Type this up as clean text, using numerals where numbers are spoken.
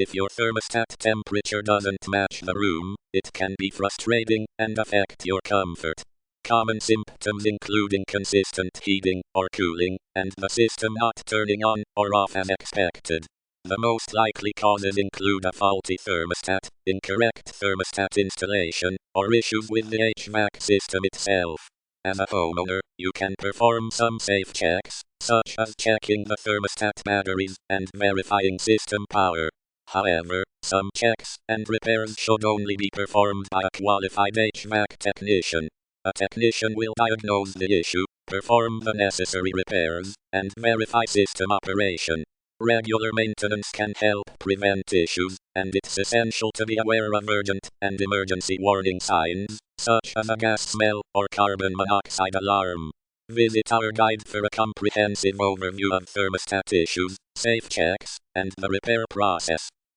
If your thermostat temperature doesn't match the room, it can be frustrating and affect your comfort. Common symptoms include inconsistent heating or cooling, and the system not turning on or off as expected. The most likely causes include a faulty thermostat, incorrect thermostat installation, or issues with the HVAC system itself. As a homeowner, you can perform some safe checks, such as checking the thermostat batteries and verifying system power. However, some checks and repairs should only be performed by a qualified HVAC technician. A technician will diagnose the issue, perform the necessary repairs, and verify system operation. Regular maintenance can help prevent issues, and it's essential to be aware of urgent and emergency warning signs, such as a gas smell or carbon monoxide alarm. Visit our guide for a comprehensive overview of thermostat issues, safe checks, and the repair process.